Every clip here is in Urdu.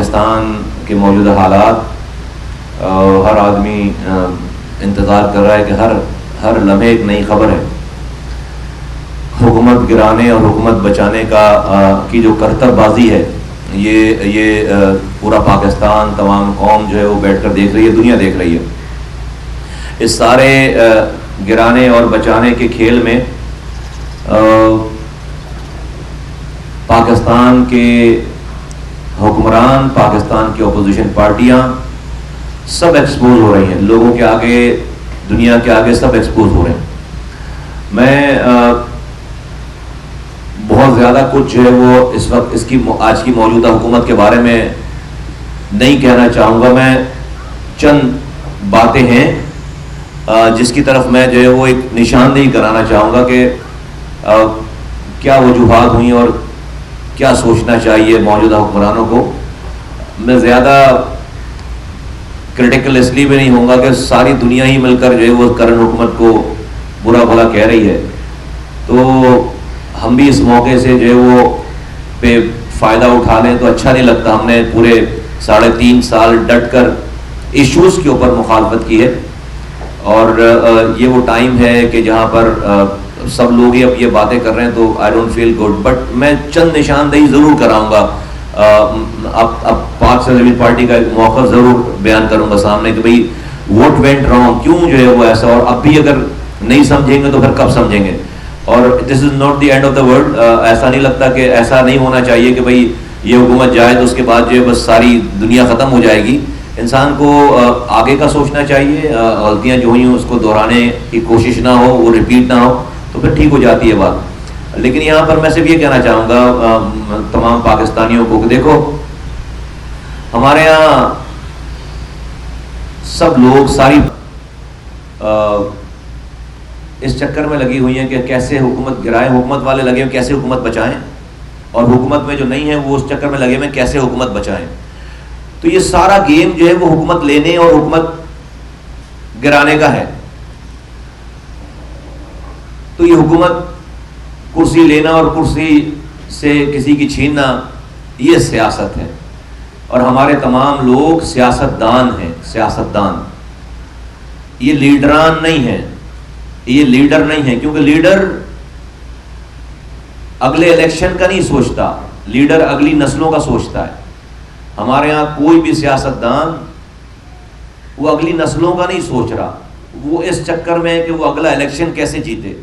پاکستان کے موجودہ حالات، ہر آدمی انتظار کر رہا ہے کہ ہر لمحے ایک نئی خبر ہے. حکومت گرانے اور حکومت بچانے کی جو کرتب بازی ہے، یہ پورا پاکستان، تمام قوم جو ہے وہ بیٹھ کر دیکھ رہی ہے، دنیا دیکھ رہی ہے. اس سارے گرانے اور بچانے کے کھیل میں پاکستان کے حکمران، پاکستان کی اپوزیشن پارٹیاں سب ایکسپوز ہو رہی ہیں، لوگوں کے آگے، دنیا کے آگے سب ایکسپوز ہو رہے ہیں. میں بہت زیادہ کچھ جو ہے وہ اس وقت آج کی موجودہ حکومت کے بارے میں نہیں کہنا چاہوں گا. میں چند باتیں ہیں جس کی طرف میں جو ہے وہ ایک نشاندہی کرانا چاہوں گا کہ کیا وجوہات ہوئیں اور کیا سوچنا چاہیے موجودہ حکمرانوں کو. میں زیادہ کرٹیکل اس لیے بھی نہیں ہوں گا کہ ساری دنیا ہی مل کر جو ہے وہ کرنٹ حکومت کو برا بھلا کہہ رہی ہے، تو ہم بھی اس موقع سے جو ہے وہ پہ فائدہ اٹھا لیں تو اچھا نہیں لگتا. ہم نے پورے 3.5 سال ڈٹ کر ایشوز کے اوپر مخالفت کی ہے، اور یہ وہ ٹائم ہے کہ جہاں پر سب لوگ ہی اب یہ باتیں کر رہے ہیں تو I don't feel good. But میں چند نشاندہی ضرور کراؤں گا. اب پاک سے زمین پارٹی کا ایک موقف ضرور بیان کروں گا سامنے کہ بھئی وٹ وینٹ رانگ، کیوں جو ہے وہ ایسا، اور اب بھی اگر نہیں سمجھیں گے تو پھر کب سمجھیں گے. اور this is not the end of the world. ایسا نہیں لگتا کہ ایسا نہیں ہونا چاہیے کہ بھئی یہ حکومت جائے تو اس کے بعد جو ہے بس ساری دنیا ختم ہو جائے گی. انسان کو آگے کا سوچنا چاہیے، غلطیاں جو ہوئی ہیں اس کو دہرانے کی کوشش نہ ہو، وہ ریپیٹ نہ ہو تو پھر ٹھیک ہو جاتی ہے بات. لیکن یہاں پر میں صرف یہ کہنا چاہوں گا تمام پاکستانیوں کو کہ دیکھو، ہمارے یہاں سب لوگ ساری اس چکر میں لگی ہوئی ہیں کہ کیسے حکومت گرائیں، حکومت والے لگے ہیں کیسے حکومت بچائیں، اور حکومت میں جو نہیں ہے وہ اس چکر میں لگے ہوئے ہیں کیسے حکومت بچائیں. تو یہ سارا گیم جو ہے وہ حکومت لینے اور حکومت گرانے کا ہے. تو یہ حکومت کرسی لینا اور کرسی سے کسی کی چھیننا، یہ سیاست ہے. اور ہمارے تمام لوگ سیاست دان ہیں، سیاست دان. یہ لیڈران نہیں ہیں، یہ لیڈر نہیں ہیں، کیونکہ لیڈر اگلے الیکشن کا نہیں سوچتا، لیڈر اگلی نسلوں کا سوچتا ہے. ہمارے ہاں کوئی بھی سیاست دان وہ اگلی نسلوں کا نہیں سوچ رہا، وہ اس چکر میں ہے کہ وہ اگلا الیکشن کیسے جیتے.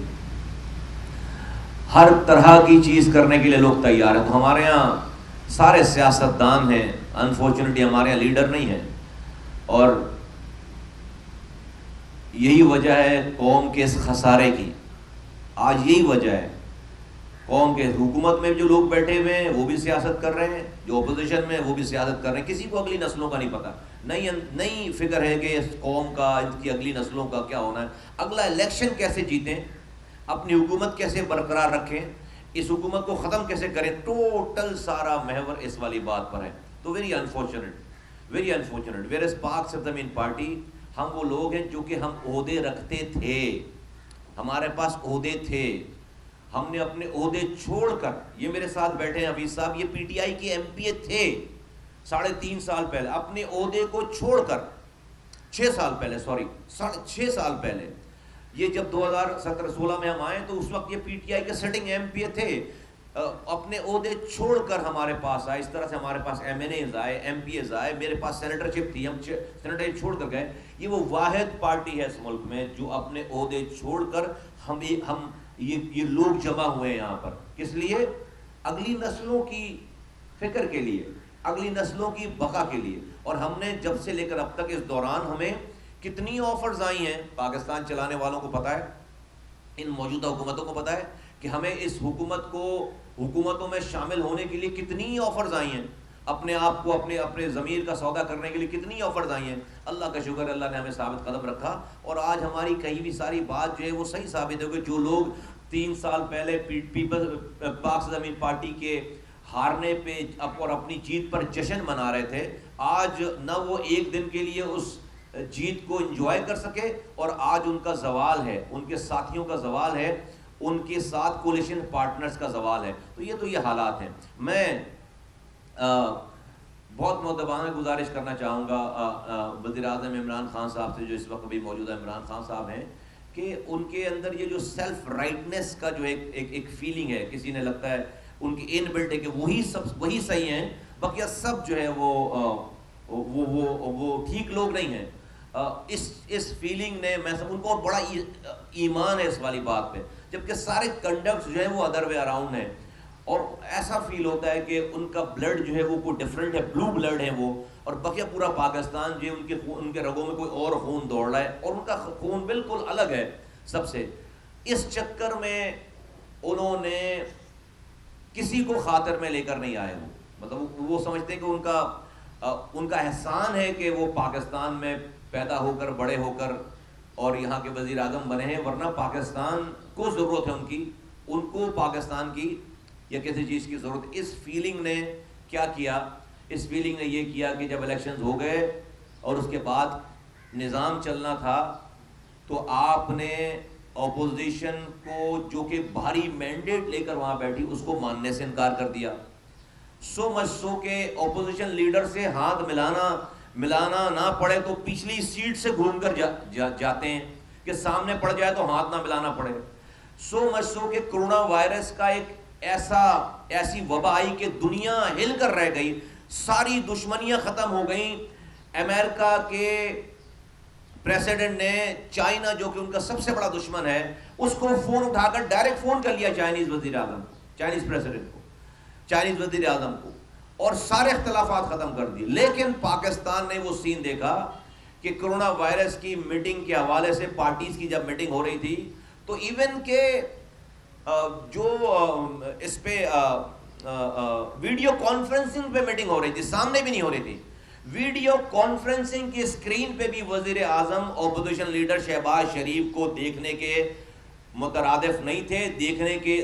ہر طرح کی چیز کرنے کے لیے لوگ تیار ہیں. تو ہمارے ہاں سارے سیاست دان ہیں، انفارچونیٹلی ہمارے یہاں لیڈر نہیں ہیں. اور یہی وجہ ہے قوم کے اس خسارے کی. آج یہی وجہ ہے قوم کے. حکومت میں جو لوگ بیٹھے ہوئے ہیں وہ بھی سیاست کر رہے ہیں، جو اپوزیشن میں وہ بھی سیاست کر رہے ہیں. کسی کو اگلی نسلوں کا نہیں پتا، نہیں فکر ہے کہ اس قوم کا، ان کی اگلی نسلوں کا کیا ہونا ہے، اگلا الیکشن کیسے جیتیں، اپنی حکومت کیسے برقرار رکھیں، اس حکومت کو ختم کیسے کریں. ٹوٹل سارا محور اس والی بات پر ہے. تو very unfortunate, very unfortunate. Where is پاک سے زمین پارٹی، ہم وہ لوگ ہیں جو کہ ہم عہدے رکھتے تھے، ہمارے پاس عہدے تھے. ہم نے اپنے عہدے چھوڑ کر، یہ میرے ساتھ بیٹھے ہیں حفیظ صاحب، یہ پی ٹی آئی کے ایم پی اے تھے 3.5 سال پہلے. اپنے عہدے کو چھوڑ کر 6 سال پہلے، 6 سال پہلے، یہ جب 2017-16 میں ہم آئے تو اس وقت یہ پی ٹی آئی کے سٹنگ ایم پی اے تھے. اپنے عہدے چھوڑ کر ہمارے پاس آئے. اس طرح سے ہمارے پاس ایم این ایز آئے، ایم پی ایز آئے، میرے پاس سینیٹرشپ تھی، ہم سینیٹر چھوڑ کر گئے. یہ وہ واحد پارٹی ہے اس ملک میں جو اپنے عہدے چھوڑ کر یہ لوگ جمع ہوئے ہیں یہاں پر. کس لیے؟ اگلی نسلوں کی فکر کے لیے، اگلی نسلوں کی بقا کے لیے. اور ہم نے جب سے لے کر اب تک اس دوران ہمیں کتنی آفرز آئی ہیں، پاکستان چلانے والوں کو پتہ ہے، ان موجودہ حکومتوں کو پتہ ہے کہ ہمیں اس حکومتوں میں شامل ہونے کے لیے کتنی آفرز آئی ہیں، اپنے آپ کو اپنے ضمیر کا سودا کرنے کے لیے کتنی آفرز آئی ہیں. اللہ کا شکر، اللہ نے ہمیں ثابت قدم رکھا. اور آج ہماری کہیں بھی ساری بات جو ہے وہ صحیح ثابت ہو گئی. جو لوگ 3 سال پہلے پاک سے زمین پارٹی کے ہارنے پہ اور اپنی جیت پر جشن منا رہے تھے، آج نہ وہ ایک دن کے لیے اس جیت کو انجوائے کر سکے، اور آج ان کا زوال ہے، ان کے ساتھیوں کا زوال ہے، ان کے ساتھ کولیشن پارٹنرز کا زوال ہے. تو یہ حالات ہیں. میں بہت مؤدبانہ گزارش کرنا چاہوں گا وزیر اعظم عمران خان صاحب سے، جو اس وقت بھی موجودہ عمران خان صاحب ہیں، کہ ان کے اندر یہ جو سیلف رائٹنس کا جو ایک فیلنگ ہے، کسی نے لگتا ہے ان کی ان بلٹ ہے کہ وہی صحیح ہیں، بقیہ سب جو ہے وہ ٹھیک لوگ نہیں ہیں. اس فیلنگ نے میں ان کو بڑا ایمان ہے اس والی بات پہ، جبکہ سارے کنڈکٹس جو ہیں وہ ادر وے اراؤنڈ ہیں، اور ایسا فیل ہوتا ہے کہ ان کا بلڈ جو ہے وہ کوئی ڈفرینٹ ہے، بلو بلڈ ہے وہ، اور بقیہ پورا پاکستان جو ہے ان کے رگوں میں کوئی اور خون دوڑ رہا ہے، اور ان کا خون بالکل الگ ہے سب سے. اس چکر میں انہوں نے کسی کو خاطر میں لے کر نہیں آئے، مطلب وہ سمجھتے ہیں کہ ان کا احسان ہے کہ وہ پاکستان میں پیدا ہو کر بڑے ہو کر اور یہاں کے وزیر اعظم بنے ہیں، ورنہ پاکستان کو ضرورت ہے ان کو پاکستان کی یا کسی چیز کی ضرورت. اس فیلنگ نے کیا کیا؟ اس فیلنگ نے یہ کیا کہ جب الیکشنز ہو گئے اور اس کے بعد نظام چلنا تھا، تو آپ نے اپوزیشن کو جو کہ بھاری مینڈیٹ لے کر وہاں بیٹھی، اس کو ماننے سے انکار کر دیا. سو مچ سو کہ اپوزیشن لیڈر سے ہاتھ ملانا نہ پڑے تو پچھلی سیٹ سے گھوم کر جاتے ہیں کہ سامنے پڑ جائے تو ہاتھ نہ ملانا پڑے. سو مچ سو کہ کرونا وائرس کا ایک ایسی وبا آئی کہ دنیا ہل کر رہ گئی، ساری دشمنیاں ختم ہو گئیں. امریکہ کے پریسیڈنٹ نے چائنا جو کہ ان کا سب سے بڑا دشمن ہے، اس کو فون اٹھا کر ڈائریکٹ فون کر لیا چائنیز وزیر اعظم کو، اور سارے اختلافات ختم کر دیے. لیکن پاکستان نے وہ سین دیکھا کہ کرونا وائرس کی میٹنگ کے حوالے سے پارٹیز کی جب میٹنگ ہو رہی تھی، تو ایون کہ جو اس پہ ویڈیو کانفرنسنگ پہ میٹنگ ہو رہی تھی، سامنے بھی نہیں ہو رہی تھی، ویڈیو کانفرنسنگ کی اسکرین پہ بھی وزیر اعظم اپوزیشن لیڈر شہباز شریف کو دیکھنے کے مترادف نہیں تھے،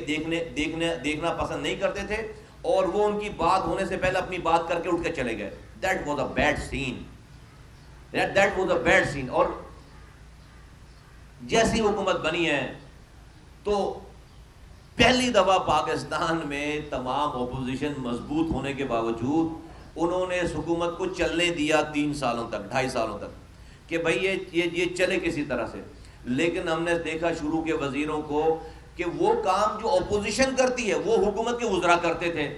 دیکھنا پسند نہیں کرتے تھے، اور وہ ان کی بات ہونے سے پہلے اپنی بات کر کے اٹھ کے چلے گئے. That was a bad scene. That was a bad scene. اور جیسی حکومت بنی ہے تو پہلی دفعہ پاکستان میں تمام اپوزیشن مضبوط ہونے کے باوجود انہوں نے اس حکومت کو چلنے دیا 3 سالوں تک، 2.5 سالوں تک، کہ بھئی یہ چلے کسی طرح سے. لیکن ہم نے دیکھا شروع کے وزیروں کو کہ وہ کام جو اپوزیشن کرتی ہے وہ حکومت کے وزراء کرتے تھے.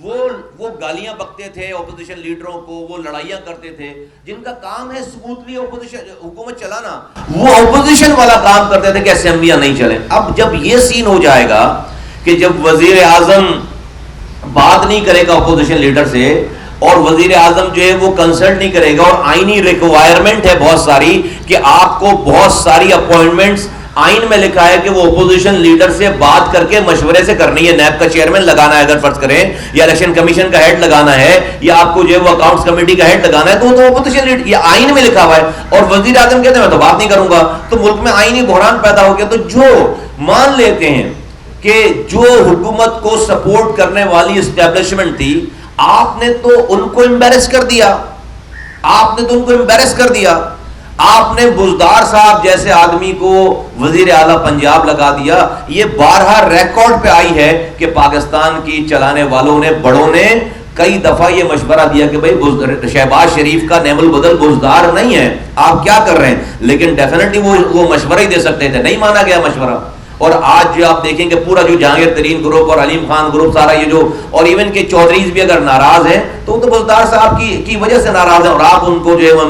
وہ گالیاں بکتے تھے اپوزیشن لیڈروں کو، وہ لڑائیاں کرتے تھے. جن کا کام ہے سموتھلی حکومت چلانا، وہ اپوزیشن والا کام کرتے تھے کہ اسمبلیاں نہیں چلیں. اب جب یہ سین ہو جائے گا کہ جب وزیر اعظم بات نہیں کرے گا اپوزیشن لیڈر سے، اور وزیر اعظم جو ہے وہ کنسلٹ نہیں کرے گا، اور آئینی ریکوائرمنٹ ہے بہت ساری کہ آپ کو بہت ساری اپوائنٹمنٹس آئین میں لکھا ہے کہ وہ اپوزیشن لیڈر سے بات کر کے مشورے سے کرنی ہے. نیب کا چیئرمین لگانا ہے اگر فرض کریں، یا الیکشن کمیشن کا ہیڈ لگانا ہے، یا آپ کو جو ہے وہ اکاؤنٹس کمیٹی کا ہیڈ لگانا ہے، تو اپوزیشن لیڈر، یہ آئین میں لکھا ہوا ہے. اور وزیر اعظم کہتے ہیں میں تو بات نہیں کروں گا، تو ملک میں آئینی بحران پیدا ہو گیا. تو جو مان لیتے ہیں کہ جو حکومت کو سپورٹ کرنے والی اسٹیبلشمنٹ تھی، آپ نے تو ان کو امبیرس کر دیا، آپ نے بزدار صاحب جیسے آدمی کو وزیر اعلیٰ پنجاب لگا دیا. یہ بارہا ریکارڈ پہ آئی ہے کہ پاکستان کی چلانے والوں نے، بڑوں نے کئی دفعہ یہ مشورہ دیا کہ بھائی شہباز شریف کا نعم البدل بزدار نہیں ہے، آپ کیا کر رہے ہیں. لیکن ڈیفینیٹلی وہ مشورہ ہی دے سکتے تھے، نہیں مانا گیا مشورہ. اور آج جو آپ دیکھیں کہ پورا جو جہانگیر ترین گروپ اور علیم خان گروپ سارا یہ جو، اور ایون کہ چودھریز بھی اگر ناراض ہیں تو وہ تو بزدار صاحب کی وجہ سے ناراض ہیں. اور آپ ان کو جو ہے وہ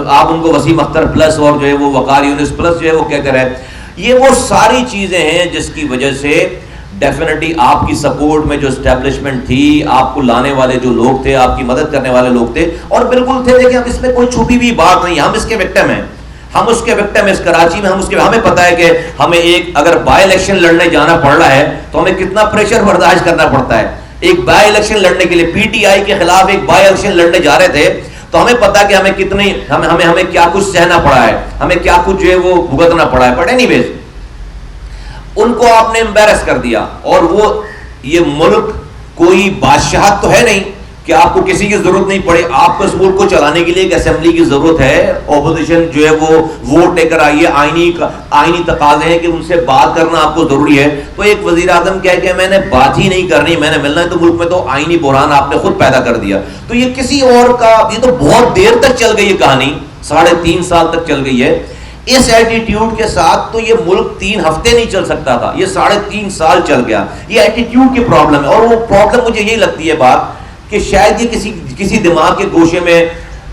آپ ان کو وسیم اختر پلس اور جو ہے وہ وقار یونس پلس جو ہے وہ کہتے رہے. یہ وہ ساری چیزیں ہیں جس کی وجہ سے ڈیفینیٹلی آپ کی سپورٹ میں جو اسٹیبلشمنٹ تھی، آپ کو لانے والے جو لوگ تھے، آپ کی مدد کرنے والے لوگ تھے، اور بالکل تھے. دیکھیں اب اس میں کوئی چھپی ہوئی بات نہیں، ہم اس کے وکٹم ہیں، ہم اس کے وکٹم اس کراچی میں، ہمیں پتا ہے کہ ہمیں ایک اگر بائی الیکشن لڑنے جانا پڑ رہا ہے تو ہمیں کتنا پریشر برداشت کرنا پڑتا ہے. ایک بائی الیکشن لڑنے کے لیے پی ٹی آئی کے خلاف ایک بائی الیکشن لڑنے جا رہے تھے، تو ہمیں پتا کہ ہمیں کیا کچھ سہنا پڑا ہے، ہمیں کیا کچھ جو ہے وہ بھگتنا پڑا ہے. بٹ اینی ویز ان کو آپ نے امبیرس کر دیا. اور وہ یہ ملک کوئی بادشاہت تو ہے نہیں کہ آپ کو کسی کی ضرورت نہیں پڑے, آپ کو اس ملک کو چلانے کے لیے ایک اسمبلی کی ضرورت ہے, اپوزیشن جو ہے وہ ووٹ لے کر آئی ہے, آئینی تقاضے ہیں کہ ان سے بات کرنا آپ کو ضروری ہے, تو ایک وزیر اعظم کہہ کہ میں نے بات ہی نہیں کرنی, میں نے ملنا ہے, تو ملک میں تو آئینی بحران آپ نے خود پیدا کر دیا. تو یہ کسی اور کا, یہ تو بہت دیر تک چل گئی ہے کہانی, 3.5 سال تک چل گئی ہے. اس ایٹیٹیوڈ کے ساتھ تو یہ ملک 3 ہفتے نہیں چل سکتا تھا, یہ 3.5 سال چل گیا. یہ ایٹیٹیوڈ کی پرابلم ہے, اور وہ پرابلم مجھے یہی لگتی ہے بات کہ شاید یہ کسی دماغ کے گوشے میں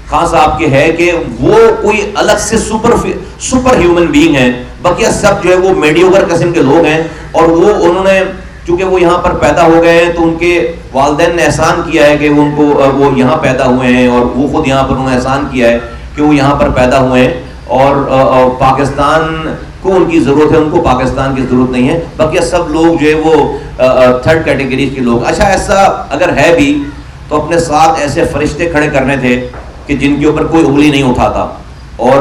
خان صاحب کے ہے کہ وہ کوئی الگ سے سپر ہیومن بینگ ہیں, بقیہ سب جو ہے وہ میڈیوکر قسم کے لوگ ہیں. اور وہ انہوں نے چونکہ وہ یہاں پر پیدا ہو گئے ہیں تو ان کے والدین نے احسان کیا ہے کہ وہ یہاں پیدا ہوئے ہیں, اور وہ خود یہاں پر انہوں نے احسان کیا ہے کہ وہ یہاں پر پیدا ہوئے ہیں, اور پاکستان کو ان کی ضرورت ہے, ان کو پاکستان کی ضرورت نہیں ہے. بقیہ سب لوگ جو ہے وہ 3rd کیٹیگری کے لوگ. اچھا, ایسا اگر ہے بھی تو اپنے ساتھ ایسے فرشتے کھڑے کرنے تھے کہ جن کے اوپر کوئی انگلی نہیں اٹھاتا, اور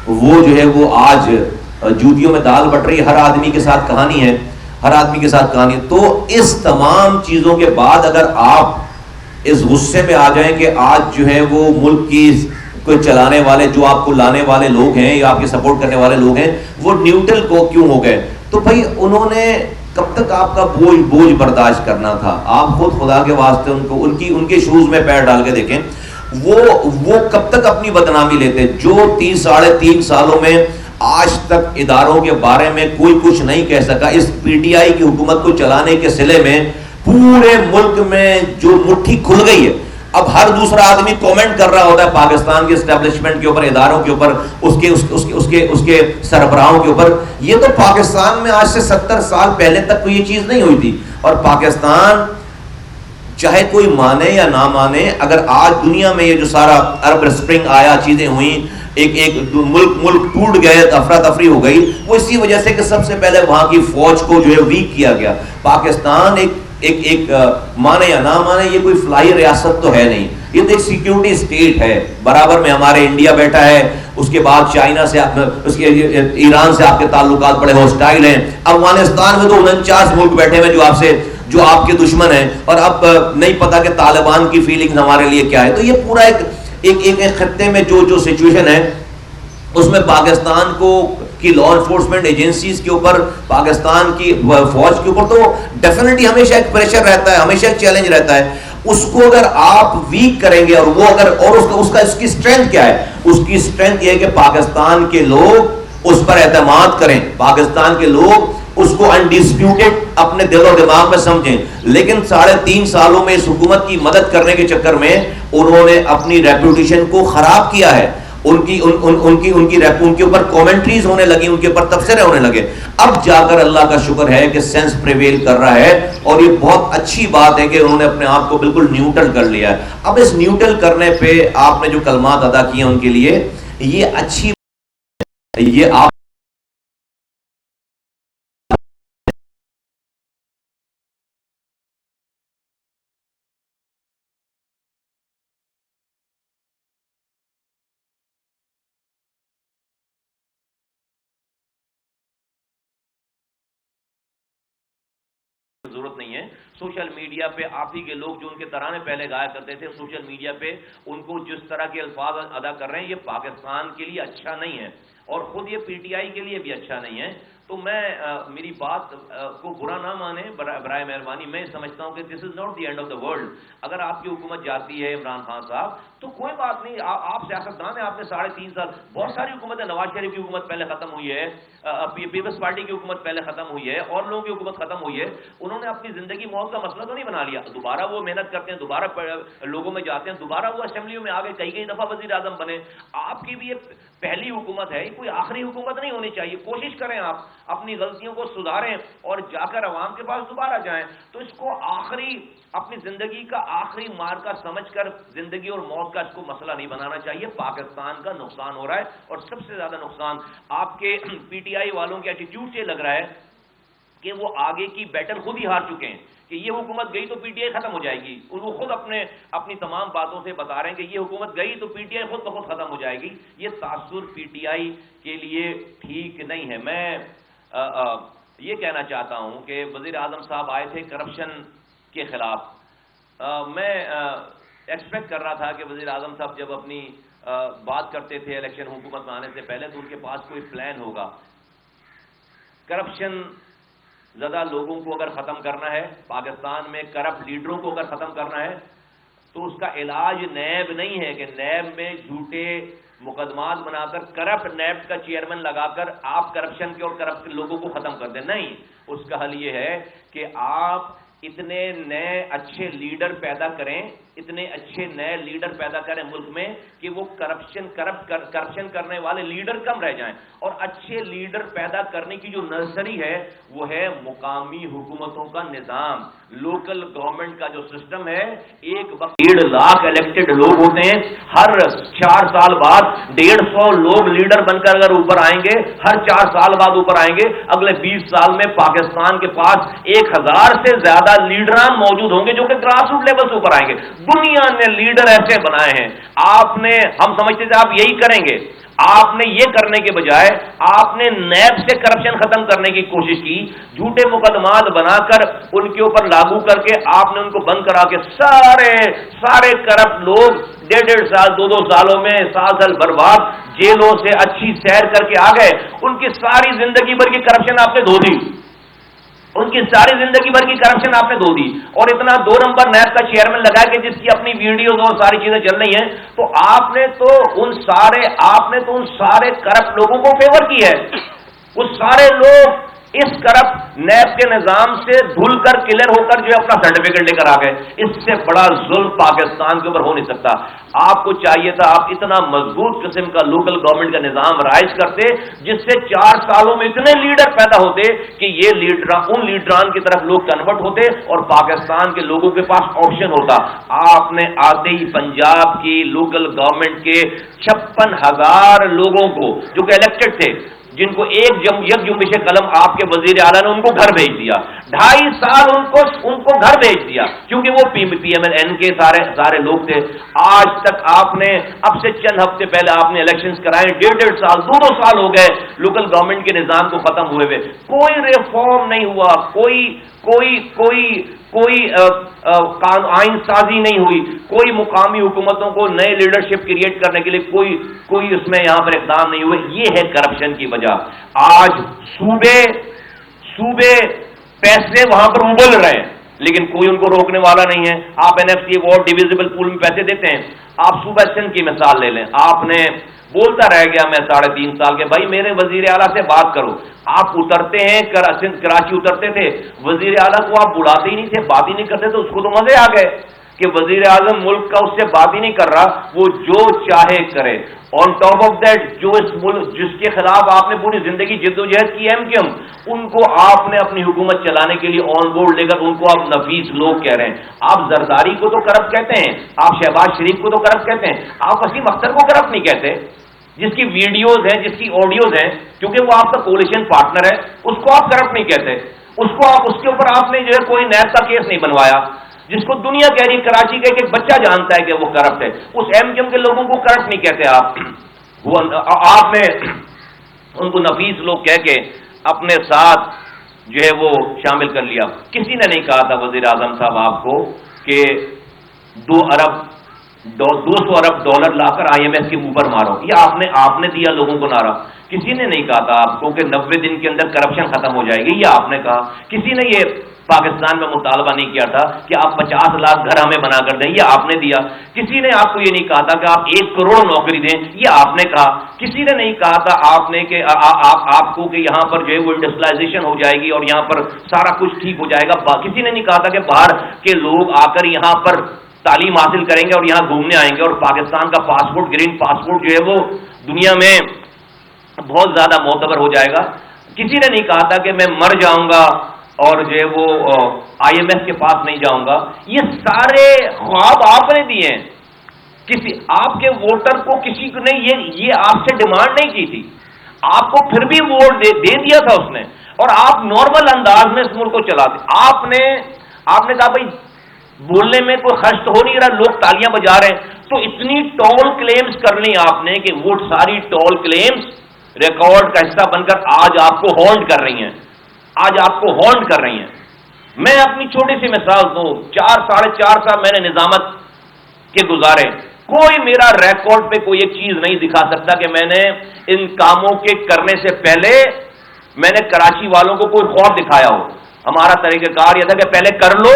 وہ جو ہے وہ آج جوتیوں میں دال بٹ رہی. ہر آدمی کے ساتھ کہانی ہے, ہر آدمی کے ساتھ کہانی ہے. تو اس تمام چیزوں کے بعد اگر آپ اس غصے میں آ جائیں کہ آج جو ہے وہ ملک کی کوئی چلانے والے, جو آپ کو لانے والے لوگ ہیں یا آپ کے سپورٹ کرنے والے لوگ ہیں, وہ نیوٹرل کو کیوں ہو گئے, تو بھائی انہوں نے کب تک آپ کا بوجھ برداشت کرنا تھا. آپ خود خدا کے واسطے ان کے شوز میں پیر ڈال کے دیکھیں, وہ کب تک اپنی بدنامی لیتے, جو 3.5 سالوں میں آج تک اداروں کے بارے میں کوئی کچھ نہیں کہہ سکا. اس پی ٹی آئی کی حکومت کو چلانے کے صلے میں پورے ملک میں جو مٹھی کھل گئی ہے, اب ہر دوسرا آدمی کومنٹ کر رہا ہوتا ہے پاکستان کے اسٹیبلشمنٹ کے اوپر, اداروں کے اوپر, اس کے سربراہوں کے اوپر. یہ تو پاکستان میں آج سے 70 سال پہلے تک کوئی یہ چیز نہیں ہوئی تھی. اور پاکستان چاہے کوئی مانے یا نہ مانے, اگر آج دنیا میں یہ جو سارا عرب اسپرنگ آیا, چیزیں ہوئیں, ایک ملک ٹوٹ گئے, افراتفری ہو گئی, وہ اسی وجہ سے کہ سب سے پہلے وہاں کی فوج کو جو ہے ویک کیا گیا. پاکستان ایک مانے یا نہ مانے یہ کوئی فلائی ریاست تو ہے نہیں, یہ تو ایک سیکیورٹی اسٹیٹ ہے. برابر میں ہمارے انڈیا بیٹھا ہے, اس کے بعد چائنا سے, ایران سے آپ کے تعلقات بڑے ہوسٹائل ہیں. افغانستان میں تو 49 ملک بیٹھے ہوئے جو آپ کے دشمن ہیں, اور اب نہیں پتا کہ طالبان کی فیلنگ ہمارے لیے کیا ہے. تو یہ پورا ایک خطے میں جو سچویشن ہے, اس میں پاکستان کی لا انفورسمنٹ ایجنسیز کے اوپر, پاکستان کی فوج کے اوپر تو ڈیفینیٹلی ہمیشہ ایک پریشر رہتا ہے, ہمیشہ ایک چیلنج رہتا ہے. اس کو اگر آپ ویک کریں گے, اور اس کی اسٹرینتھ کیا ہے, اس کی اسٹرینتھ یہ ہے کہ پاکستان کے لوگ اس پر اعتماد کریں, پاکستان کے لوگ اس کو انڈسپیوٹڈ اپنے دل و دماغ میں سمجھیں. لیکن 3.5 سالوں میں اس حکومت کی مدد کرنے کے چکر میں انہوں نے اپنی ریپوٹیشن کو خراب کیا ہے. ان کے اوپر کامنٹریز ہونے لگی, ان کے اوپر تبصرے ہونے لگے. اب جا کر اللہ کا شکر ہے کہ سینس پریویل کر رہا ہے, اور یہ بہت اچھی بات ہے کہ انہوں نے اپنے آپ کو بالکل نیوٹرل کر لیا ہے. اب اس نیوٹرل کرنے پہ آپ نے جو کلمات ادا کیے ان کے لیے, یہ اچھی, یہ آپ ضرورت نہیں ہے. سوشل میڈیا پہ آپ ہی کے لوگ جو ان کے ترانے پہلے گایا کرتے تھے, سوشل میڈیا پہ ان کو جس طرح کے الفاظ ادا کر رہے ہیں, یہ پاکستان کے لیے اچھا نہیں ہے, اور خود یہ پی ٹی آئی کے لیے بھی اچھا نہیں ہے. تو میں میری بات کو برا نہ مانے برائے مہربانی, میں سمجھتا ہوں کہ this is not the end of the world. اگر آپ کی حکومت جاتی ہے عمران خان صاحب, تو کوئی بات نہیں, آپ سیاستدان ہیں, آپ نے 3.5 سال, بہت ساری حکومتیں, نواز شریف کی حکومت پہلے ختم ہوئی ہے, پیپلز پارٹی کی حکومت پہلے ختم ہوئی ہے, اور لوگوں کی حکومت ختم ہوئی ہے. انہوں نے اپنی زندگی موت کا مسئلہ تو نہیں بنا لیا, دوبارہ وہ محنت کرتے ہیں, دوبارہ لوگوں میں جاتے ہیں, دوبارہ وہ اسمبلیوں میں آگے کئی دفعہ وزیر اعظم بنے. آپ کی بھی یہ پہلی حکومت ہے, یہ کوئی آخری حکومت نہیں ہونی چاہیے. کوشش کریں آپ اپنی غلطیوں کو سدھاریں اور جا کر عوام کے پاس دوبارہ جائیں. تو اس کو اپنی زندگی کا آخری مارکا سمجھ کر زندگی اور موت کا اس کو مسئلہ نہیں بنانا چاہیے. پاکستان کا نقصان ہو رہا ہے, اور سب سے زیادہ نقصان آپ کے پی ٹی آئی والوں کے ایٹیٹیوڈ سے لگ رہا ہے کہ وہ آگے کی بیٹل خود ہی ہار چکے ہیں, کہ یہ حکومت گئی تو پی ٹی آئی ختم ہو جائے گی. وہ خود اپنی تمام باتوں سے بتا رہے ہیں کہ یہ حکومت گئی تو پی ٹی آئی خود بخود ختم ہو جائے گی. یہ تاثر پی ٹی آئی کے لیے ٹھیک نہیں ہے. میں یہ کہنا چاہتا ہوں کہ وزیر اعظم صاحب آئے تھے کرپشن کے خلاف, میں ایکسپیکٹ کر رہا تھا کہ وزیر اعظم صاحب جب اپنی بات کرتے تھے الیکشن حکومت میں آنے سے پہلے تو ان کے پاس کوئی پلان ہوگا. کرپشن زدہ لوگوں کو اگر ختم کرنا ہے، پاکستان میں کرپٹ لیڈروں کو اگر ختم کرنا ہے تو اس کا علاج نیب نہیں ہے کہ نیب میں جھوٹے مقدمات بنا کر کرپٹ نیب کا چیئرمین لگا کر آپ کرپشن کے اور کرپٹ لوگوں کو ختم کر دیں. نہیں، اس کا حل یہ ہے کہ آپ اتنے نئے اچھے لیڈر پیدا کریں، اتنے اچھے نئے لیڈر پیدا کریں ملک میں کہ وہ کرپشن کرنے والے لیڈر کم رہ جائیں. اور اچھے لیڈر پیدا کرنے کی جو نرسری ہے وہ ہے مقامی حکومتوں کا نظام. لوکل گورنمنٹ کا جو سسٹم ہے، ایک وقت 1.5 لاکھ الیکٹڈ لوگ ہوتے ہیں، ہر 4 سال بعد 150 لوگ لیڈر بن کر اگر اوپر آئیں گے، ہر 4 سال بعد اوپر آئیں گے، اگلے 20 سال میں پاکستان کے پاس 1000 سے زیادہ لیڈران موجود ہوں گے جو کہ گراس روٹ لیول سے اوپر آئیں گے. دنیا نے لیڈر ایسے بنائے ہیں. ہم سمجھتے تھے آپ یہی کریں گے، آپ نے یہ کرنے کے بجائے آپ نے نیب سے کرپشن ختم کرنے کی کوشش کی، جھوٹے مقدمات بنا کر ان کے اوپر لاگو کر کے آپ نے ان کو بند کرا کے سارے کرپٹ لوگ 1.5 سال 2 سالوں میں سال برباد جیلوں سے اچھی سیر کر کے آ گئے. ان کی ساری زندگی بھر کی کرپشن آپ نے دھو دی، ان کی ساری زندگی بھر کی کرپشن آپ نے دھو دی. اور اتنا 2 نمبر نیب کا چیئرمین لگایا کہ جس کی اپنی ویڈیوز اور ساری چیزیں چل رہی ہیں. تو آپ نے تو ان سارے کرپٹ لوگوں کو فیور کی ہے. وہ سارے لوگ اس کرپٹ نیب کے نظام سے دھل کر کلیئر ہو کر جو اپنا سرٹیفکیٹ لے کر آ گئے. اس سے بڑا ظلم پاکستان کے اوپر ہو نہیں سکتا. آپ کو چاہیے تھا آپ اتنا مضبوط قسم کا لوکل گورنمنٹ کا نظام رائج کرتے جس سے 4 سالوں میں اتنے لیڈر پیدا ہوتے کہ یہ ان لیڈران کی طرف لوگ کنورٹ ہوتے اور پاکستان کے لوگوں کے پاس آپشن ہوتا. آپ نے آتے ہی پنجاب کی لوکل گورنمنٹ کے 56,000 لوگوں کو جو کہ الیکٹڈ تھے، جن کو یک جنبش قلم آپ کے وزیر اعلیٰ نے ان کو گھر بھیج دیا. 2.5 سال ان کو گھر بھیج دیا کیونکہ وہ پی ایم ایل این کے سارے لوگ تھے. آج تک آپ نے اب سے چند ہفتے پہلے آپ نے الیکشنز کرائے، 1.5 سال 2 سال ہو گئے لوکل گورنمنٹ کے نظام کو ختم ہوئے ہوئے. کوئی ریفارم نہیں ہوا، کوئی آئین سازی نہیں ہوئی، کوئی مقامی حکومتوں کو نئے لیڈرشپ کریٹ کرنے کے لیے کوئی اس میں یہاں پر اقدام نہیں ہوئے. یہ ہے کرپشن کی وجہ. آج صوبے پیسے وہاں پر ابل رہے ہیں لیکن کوئی ان کو روکنے والا نہیں ہے. آپ N F C award divisible pool میں پیسے دیتے ہیں. آپ صوبہ سندھ کی مثال لے لیں. آپ نے بولتا رہ گیا میں 3.5 سال کے، بھائی میرے وزیر اعلیٰ سے بات کرو. آپ اترتے ہیں کراچی اترتے تھے، وزیر اعلیٰ کو آپ بلاتے ہی نہیں تھے، بات ہی نہیں کرتے تو اس کو تو مزے آ گئے کہ وزیر اعظم ملک کا اس سے بات ہی نہیں کر رہا، وہ جو چاہے کرے. آن ٹاپ آف دیٹ جو اس ملک جس کے خلاف آپ نے پوری زندگی جدوجہد کی ایم کیو ایم، ان کو آپ نے اپنی حکومت چلانے کے لیے آن بورڈ لے کر ان کو آپ نفیس لوگ کہہ رہے ہیں. آپ زرداری کو تو کرپٹ کہتے ہیں، آپ شہباز شریف کو تو کرپٹ کہتے ہیں، آپ وسیم اختر کو کرپٹ نہیں کہتے جس کی ویڈیوز ہیں، جس کی آڈیوز ہیں، کیونکہ وہ آپ کا کولیشن پارٹنر ہے. اس کو آپ کرپٹ نہیں کہتے. اس کے اوپر آپ نے جو ہے کوئی نیب کا کیس نہیں بنوایا جس کو دنیا کہہ رہی، کراچی کا ایک بچہ جانتا ہے کہ وہ کرپٹ ہے. اس ایم کیو ایم کے لوگوں کو کرپٹ نہیں کہتے آپ نے ان کو نفیس لوگ کہہ کے اپنے ساتھ جو ہے وہ شامل کر لیا. کسی نے نہیں کہا تھا وزیر اعظم صاحب آپ کو کہ 200 ارب ڈالر لا کر آئی ایم ایف کے منہ پر مارو. یہ آپ نے دیا لوگوں کو نعرہ. کسی نے نہیں کہا تھا آپ کو کہ 90 دن کے اندر کرپشن ختم ہو جائے گی، یہ آپ نے کہا. کسی نے یہ پاکستان میں مطالبہ نہیں کیا تھا کہ آپ 50 لاکھ گھر ہمیں بنا کر دیں، یہ آپ نے دیا. کسی نے آپ کو یہ نہیں کہا تھا کہ آپ 1 کروڑ نوکری دیں، یہ آپ نے کہا. کسی نے نہیں کہا تھا آپ نے کہ آپ کو کہ یہاں پر جو ہے وہ انڈسٹریلائزیشن ہو جائے گی اور یہاں پر سارا کچھ ٹھیک ہو جائے گا. کسی نے نہیں کہا تھا کہ باہر کے لوگ آ کر یہاں پر تعلیم حاصل کریں گے اور یہاں گھومنے آئیں گے اور پاکستان کا پاسپورٹ، گرین پاسپورٹ جو ہے وہ دنیا میں بہت زیادہ معتبر ہو جائے گا. کسی نے نہیں کہا تھا کہ میں مر جاؤں گا اور جو ہے وہ آئی ایم ایف کے پاس نہیں جاؤں گا. یہ سارے خواب آپ نے دیے ہیں. کسی آپ کے ووٹر کو کسی کو نہیں یہ آپ سے ڈیمانڈ نہیں کی تھی. آپ کو پھر بھی ووٹ دے دیا تھا اس نے اور آپ نارمل انداز میں اس ملک کو چلاتے. آپ نے کہا بھائی بولنے میں کوئی خرچ تو ہو نہیں رہا، لوگ تالیاں بجا رہے ہیں، تو اتنی ٹول کلیمز کر لی آپ نے کہ وہ ساری ٹول کلیمز ریکارڈ کا حصہ بن کر آج آپ کو ہونٹ کر رہی ہیں. میں اپنی چھوٹی سی مثال دوں، 4 ساڑھے 4 سال میں نے نظامت کے گزارے، کوئی میرا ریکارڈ پہ کوئی ایک چیز نہیں دکھا سکتا کہ میں نے ان کاموں کے کرنے سے پہلے میں نے کراچی والوں کو کوئی خواب دکھایا ہو۔ ہمارا طریقہ کار یہ تھا کہ پہلے کر لو،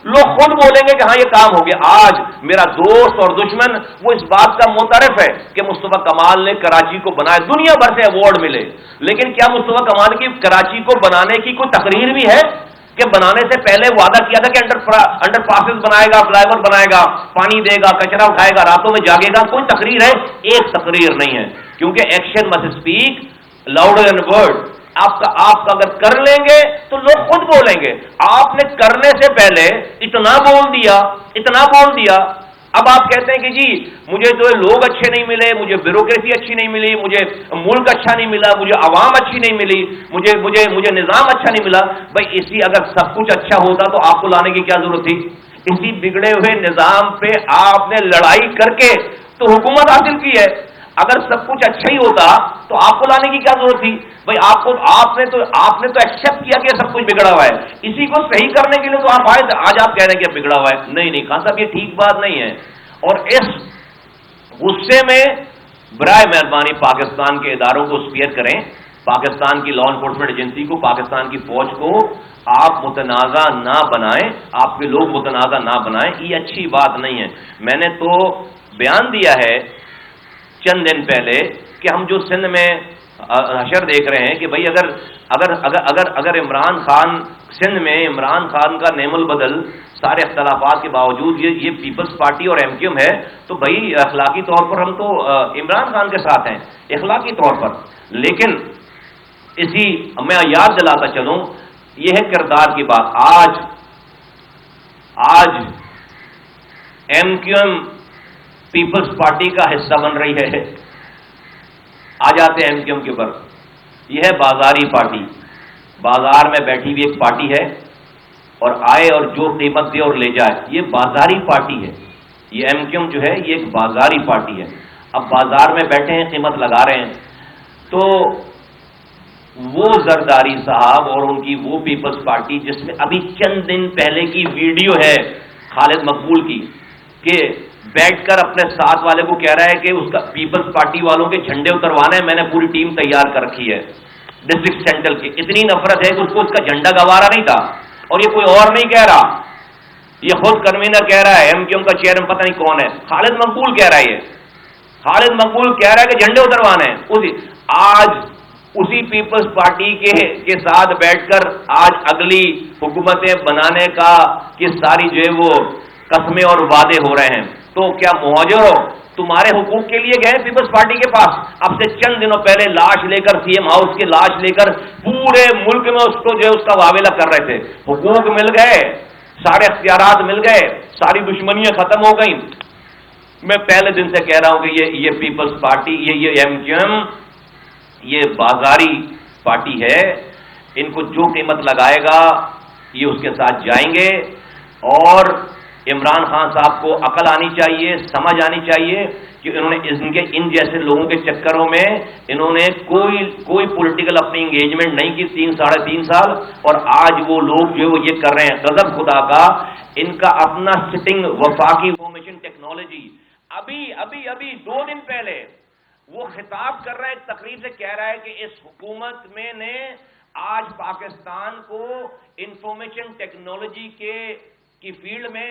لوگ خود بولیں گے کہ ہاں یہ کام ہو گیا۔ آج میرا دوست اور دشمن وہ اس بات کا معترف ہے کہ مصطفیٰ کمال نے کراچی کو بنایا، دنیا بھر سے ایوارڈ ملے، لیکن کیا مصطفیٰ کمال کی کراچی کو بنانے کی کوئی تقریر بھی ہے کہ بنانے سے پہلے وعدہ کیا تھا کہ انڈر پاسز بنائے گا، فلائی اوور بنائے گا، پانی دے گا، کچرا اٹھائے گا، راتوں میں جاگے گا؟ کوئی تقریر ہے؟ ایک تقریر نہیں ہے، کیونکہ action must speak louder than word. آپ اگر کر لیں گے تو لوگ خود بولیں گے۔ آپ نے کرنے سے پہلے اتنا بول دیا، اب آپ کہتے ہیں کہ جی مجھے جو لوگ اچھے نہیں ملے، مجھے بیوروکریسی اچھی نہیں ملی، مجھے ملک اچھا نہیں ملا، مجھے عوام اچھی نہیں ملی، مجھے نظام اچھا نہیں ملا۔ بھائی اگر سب کچھ اچھا ہوتا تو آپ کو لانے کی کیا ضرورت تھی؟ اسی بگڑے ہوئے نظام پہ آپ نے لڑائی کر کے تو حکومت حاصل کی ہے۔ اگر سب کچھ اچھا ہی ہوتا تو آپ کو لانے کی کیا ضرورت تھی؟ بھائی آپ نے تو ایکسپٹ کیا کہ سب کچھ بگڑا ہوا ہے، اسی کو صحیح کرنے کے لیے تو آپ آئے، آج آپ کہہ رہے ہیں کہ بگڑا ہوا ہے۔ نہیں خان صاحب، یہ ٹھیک بات نہیں ہے۔ اور اس غصے میں برائے مہربانی پاکستان کے اداروں کو اسپیئر کریں، پاکستان کی لا انفورسمنٹ ایجنسی کو، پاکستان کی فوج کو آپ متنازع نہ بنائیں، آپ کے لوگ متنازع نہ بنائیں، یہ اچھی بات نہیں ہے۔ میں نے تو بیان دیا ہے چند دن پہلے کہ ہم جو سندھ میں حشر دیکھ رہے ہیں کہ بھائی اگر عمران خان سندھ میں عمران خان کا نعم البدل سارے اختلافات کے باوجود یہ پیپلز پارٹی اور ایم کیو ایم ہے، تو بھائی اخلاقی طور پر ہم تو عمران خان کے ساتھ ہیں، اخلاقی طور پر۔ لیکن میں یاد دلاتا چلوں، یہ ہے کردار کی بات۔ آج M Q M Peoples Party کا حصہ بن رہی ہے۔ آ جاتے ہیں ایم کیو ایم کے اوپر، یہ ہے بازاری پارٹی، بازار میں بیٹھی ہوئی ایک پارٹی ہے، اور آئے اور جو قیمت دے اور لے جائے، یہ بازاری پارٹی ہے۔ یہ ایم کیو ایم جو ہے یہ ایک بازاری پارٹی ہے۔ اب بازار میں بیٹھے ہیں، قیمت لگا رہے ہیں، تو وہ زرداری صاحب اور ان کی وہ پیپلز پارٹی، جس میں ابھی چند دن پہلے کی ویڈیو ہے خالد مقبول کی، کہ بیٹھ کر اپنے ساتھ والے کو کہہ رہا ہے کہ اس کا پیپلز پارٹی والوں کے جھنڈے اتروانے ہیں، میں نے پوری ٹیم تیار کر رکھی ہے ڈسٹرکٹ سینٹرل کی۔ اتنی نفرت ہے کہ اس کو اس کا جھنڈا گوارا نہیں تھا، اور یہ کوئی اور نہیں کہہ رہا، یہ خود کنوینر کہہ رہا ہے، ایم کیو ایم کا چیئرمین پتہ نہیں کون ہے، خالد مقبول کہہ رہا ہے، یہ خالد مقبول کہہ رہا ہے کہ جھنڈے اتروانے ہیں۔ آج اسی پیپلز پارٹی کے ساتھ بیٹھ کر آج اگلی حکومتیں بنانے کا کہ ساری جو ہے وہ قسمیں اور وعدے ہو رہے ہیں۔ تو کیا مہاجروں تمہارے حقوق کے لیے گئے پیپلز پارٹی کے پاس؟ اب سے چند دنوں پہلے لاش لے کر سی ایم ہاؤس کی لاش لے کر پورے ملک میں اس کو جو ہے اس کا واویلا کر رہے تھے۔ حقوق مل گئے، سارے اختیارات مل گئے، ساری دشمنیاں ختم ہو گئیں۔ میں پہلے دن سے کہہ رہا ہوں کہ یہ پیپلز پارٹی، یہ ایم کیو ایم، یہ بازاری پارٹی ہے، ان کو جو قیمت لگائے گا یہ اس کے ساتھ جائیں گے۔ اور عمران خان صاحب کو عقل آنی چاہیے، سمجھ آنی چاہیے کہ انہوں نے ان جیسے لوگوں کے چکروں میں انہوں نے کوئی پولیٹیکل اپنی انگیجمنٹ نہیں کی 3 سال، اور آج وہ لوگ جو وہ یہ کر رہے ہیں غضب خدا کا، ان کا اپنا سٹنگ وفاقی انفارمیشن ٹیکنالوجی ابھی 2 دن پہلے وہ خطاب کر رہا ہے، ایک تقریر سے کہہ رہا ہے کہ اس حکومت میں نے آج پاکستان کو انفارمیشن ٹیکنالوجی کی فیلڈ میں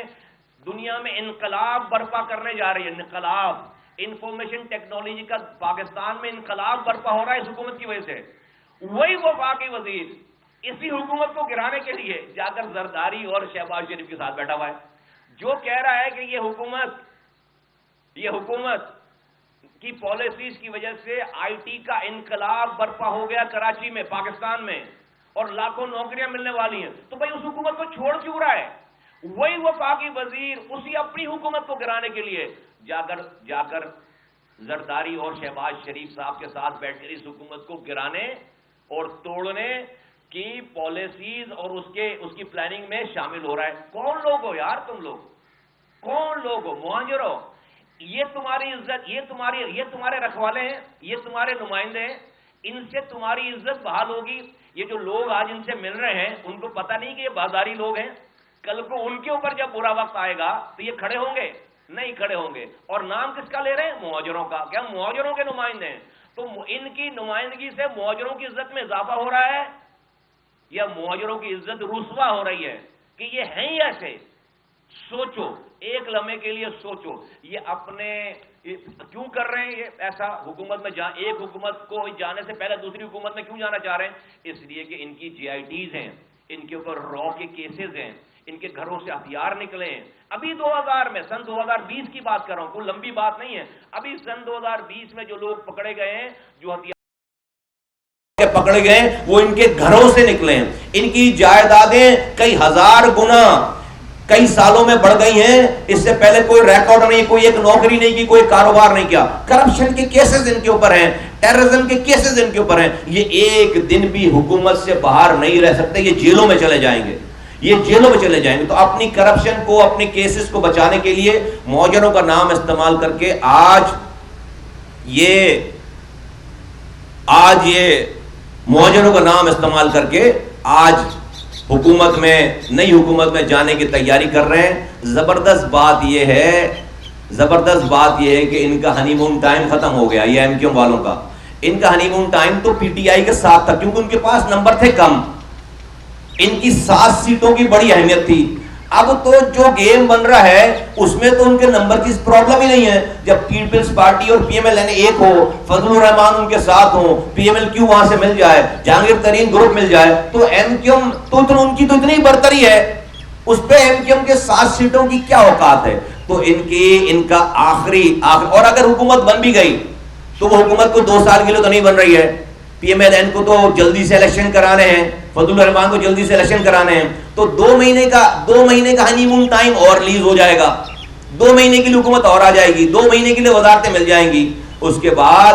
دنیا میں انقلاب برپا کرنے جا رہی ہے۔ انقلاب، انفارمیشن ٹیکنالوجی کا پاکستان میں انقلاب برپا ہو رہا ہے اس حکومت کی وجہ سے۔ وہی وفاقی وزیر اسی حکومت کو گرانے کے لیے جا کر زرداری اور شہباز شریف کے ساتھ بیٹھا ہوا ہے، جو کہہ رہا ہے کہ یہ حکومت کی پالیسیز کی وجہ سے آئی ٹی کا انقلاب برپا ہو گیا کراچی میں، پاکستان میں، اور لاکھوں نوکریاں ملنے والی ہیں۔ تو بھائی اس حکومت کو چھوڑ کیوں رہا ہے؟ وہی وفاقی وزیر اسی اپنی حکومت کو گرانے کے لیے جا کر زرداری اور شہباز شریف صاحب کے ساتھ بیٹھ کر اس حکومت کو گرانے اور توڑنے کی پالیسیز اور اس کی پلاننگ میں شامل ہو رہا ہے۔ کون لوگ ہو یار تم لوگ؟ کون لوگ ہو؟ مہاجروں، یہ تمہاری عزت، یہ تمہارے رکھوالے ہیں، یہ تمہارے نمائندے ہیں، ان سے تمہاری عزت بحال ہوگی۔ یہ جو لوگ آج ان سے مل رہے ہیں ان کو پتہ نہیں کہ یہ بازاری لوگ ہیں، کل کو ان کے اوپر جب برا وقت آئے گا تو یہ کھڑے ہوں گے؟ نہیں کھڑے ہوں گے. اور نام کس کا لے رہے ہیں؟ مہاجروں کا. کیا مہاجروں کے نمائندے ہیں؟ تو ان کی نمائندگی سے مہاجروں کی عزت میں اضافہ ہو رہا ہے یا مہاجروں کی عزت رسوا ہو رہی ہے کہ یہ ہیں ہی ایسے؟ سوچو ایک لمحے کے لیے، سوچو یہ اپنے کیوں کر رہے ہیں یہ ایسا؟ حکومت میں ایک حکومت کو جانے سے پہلے دوسری حکومت میں کیوں جانا چاہ رہے ہیں؟ اس لیے کہ ان کی جی آئی ٹیز ہیں، ان کے اوپر را کے کیسز ہیں، ان کے گھروں سے ہتھیار نکلے ہیں. ابھی 2000 میں، سن 2020 کی بات کر رہا ہوں، کوئی لمبی بات نہیں ہے. ابھی سن 2020 میں جو لوگ پکڑے گئے ہیں، جو ہتھیار پکڑے گئے وہ ان کے گھروں سے نکلے ہیں. ان کی جائیدادیں کئی ہزار گنا کئی سالوں میں بڑھ گئی ہیں. اس سے پہلے کوئی ریکارڈ نہیں، کوئی ایک نوکری نہیں کی، کوئی کاروبار نہیں کیا. کرپشن کے کیسز ان کے اوپر ہیں، ٹیررزم کے کیسز ان کے اوپر ہیں. یہ ایک دن بھی حکومت سے باہر نہیں رہ سکتے، یہ جیلوں میں چلے جائیں گے، یہ جیلوں میں چلے جائیں گے. تو اپنی کرپشن کو، اپنی کیسز کو بچانے کے لیے مہاجروں کا نام استعمال کر کے آج یہ مہاجروں کا نام استعمال کر کے آج حکومت میں، نئی حکومت میں جانے کی تیاری کر رہے ہیں. زبردست بات یہ ہے کہ ان کا ہنی مون ٹائم ختم ہو گیا. یہ ایم کیو والوں کا، ان کا ہنی مون ٹائم تو پی ٹی آئی کے ساتھ تھا، کیونکہ ان کے پاس نمبر تھے کم. ان کی 7 سیٹوں کی بڑی اہمیت تھی. اب تو جو گیم بن رہا ہے اس میں تو ان کے نمبر کی پرابلم ہی نہیں ہے. جب پیپلز پارٹی اور پی ایم ایل این ایک ہو، فضل الرحمان ان کے ساتھ ہو، پی ایم ایل کیو وہاں سے مل جائے، جہانگیر ترین گروپ مل جائے، تو ایم کیو ایم تو ان کی تو اتنی برتری ہے، اس پہ ایم کیو ایم کے 7 سیٹوں کی کیا اوقات ہے. تو ان کا آخری اور اگر حکومت بن بھی گئی تو وہ حکومت کو 2 سال کے لیے تو نہیں بن رہی ہے. پی ایم ایل این کو تو جلدی سے الیکشن کرانے ہیں، فضل الرحمان کو جلدی سے الیکشن کرانے ہیں. تو 2 مہینے کا ہنی مون ٹائم اور ریلیز ہو جائے گا. 2 مہینے کے لیے حکومت اور آ جائے گی، 2 مہینے کے لیے وزارتیں مل جائیں گی. اس کے بعد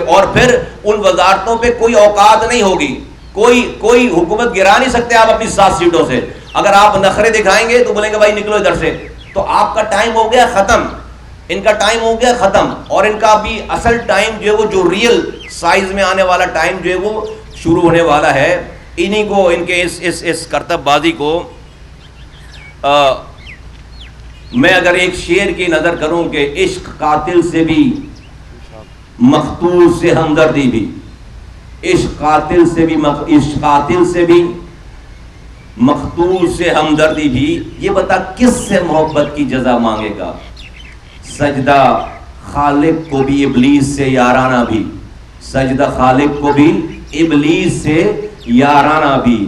اور پھر ان وزارتوں پہ کوئی اوقات نہیں ہوگی. کوئی حکومت گرا نہیں سکتے آپ اپنی 7 سیٹوں سے. اگر آپ نخرے دکھائیں گے تو بولیں گے بھائی نکلو ادھر سے. تو آپ کا ٹائم ہو گیا ختم، ان کا ٹائم ہو گیا ختم. اور ان کا بھی اصل ٹائم جو ہے وہ جو ریئل سائز میں آنے والا ٹائم جو ہے وہ شروع ہونے والا ہے. انہی کو، ان کے اس کرتب بازی کو میں اگر ایک شعر کی نظر کروں کہ عشق قاتل سے بھی مقتول سے ہمدردی بھی، عشق قاتل سے بھی مقتول سے ہمدردی بھی. یہ بتا کس سے محبت کی جزا مانگے گا؟ سجدہ خالق کو بھی ابلیس سے یارانہ بھی، سجدہ خالق کو بھی ابلیس سے یارانہ بھی.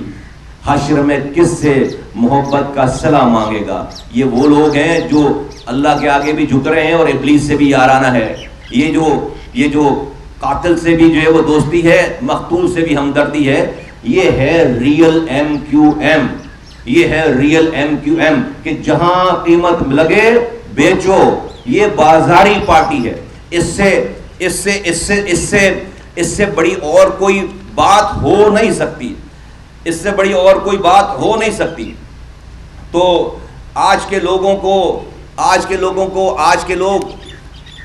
حشر میں کس سے محبت کا صلہ مانگے گا؟ یہ وہ لوگ ہیں جو اللہ کے آگے بھی جھک رہے ہیں اور ابلیس سے بھی یارانہ ہے. یہ جو قاتل سے بھی جو ہے وہ دوستی ہے، مقتول سے بھی ہمدردی ہے. یہ ہے ریئل ایم کیو ایم، یہ ہے ریئل ایم کیو ایم کہ جہاں قیمت لگے بیچو. یہ بازاری پارٹی ہے. اس سے بڑی اور کوئی بات ہو نہیں سکتی، اس سے بڑی اور کوئی بات ہو نہیں سکتی. تو آج کے لوگ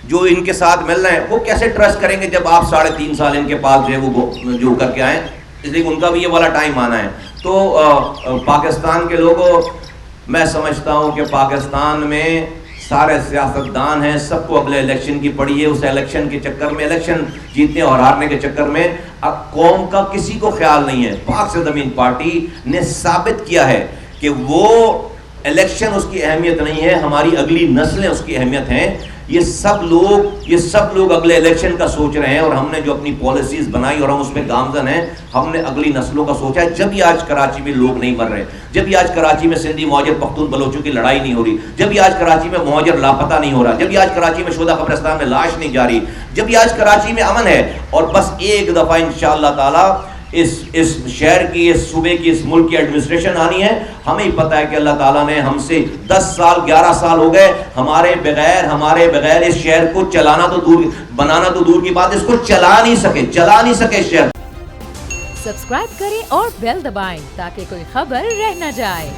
جو ان کے ساتھ مل رہے ہیں وہ کیسے ٹرسٹ کریں گے جب آپ 3.5 سال ان کے پاس جو ہے وہ جو کر کے آئیں. اس لیے ان کا بھی یہ والا ٹائم آنا ہے. تو پاکستان کے لوگوں، میں سمجھتا ہوں کہ پاکستان میں سارے سیاستدان ہیں، سب کو اگلے الیکشن کی پڑی ہے. اس الیکشن کے چکر میں، الیکشن جیتنے اور ہارنے کے چکر میں اب قوم کا کسی کو خیال نہیں ہے. پاک سے زمین پارٹی نے ثابت کیا ہے کہ وہ الیکشن اس کی اہمیت نہیں ہے، ہماری اگلی نسلیں اس کی اہمیت ہیں. یہ سب لوگ اگلے الیکشن کا سوچ رہے ہیں. اور ہم نے جو اپنی پالیسیز بنائی اور ہم اس میں گامزن ہیں، ہم نے اگلی نسلوں کا سوچا ہے. جب ہی آج کراچی میں لوگ نہیں مر رہے، جب ہی آج کراچی میں سندھی مہاجر پختون بلوچوں کی لڑائی نہیں ہو رہی، جب ہی آج کراچی میں مہاجر لاپتہ نہیں ہو رہا، جب ہی آج کراچی میں شہداء قبرستان میں لاش نہیں جاری، جب ہی آج کراچی میں امن ہے. اور بس ایک دفعہ انشاءاللہ تعالی اس شہر کی، اس صوبے کی، اس ملک کی ایڈمنسٹریشن آنی ہے. ہمیں پتہ ہے کہ اللہ تعالیٰ نے ہم سے 10 سال 11 سال ہو گئے ہمارے بغیر اس شہر کو بنانا تو دور کی بات، اس کو چلا نہیں سکے شہر. سبسکرائب کریں اور بیل دبائیں تاکہ کوئی خبر رہ نہ جائے.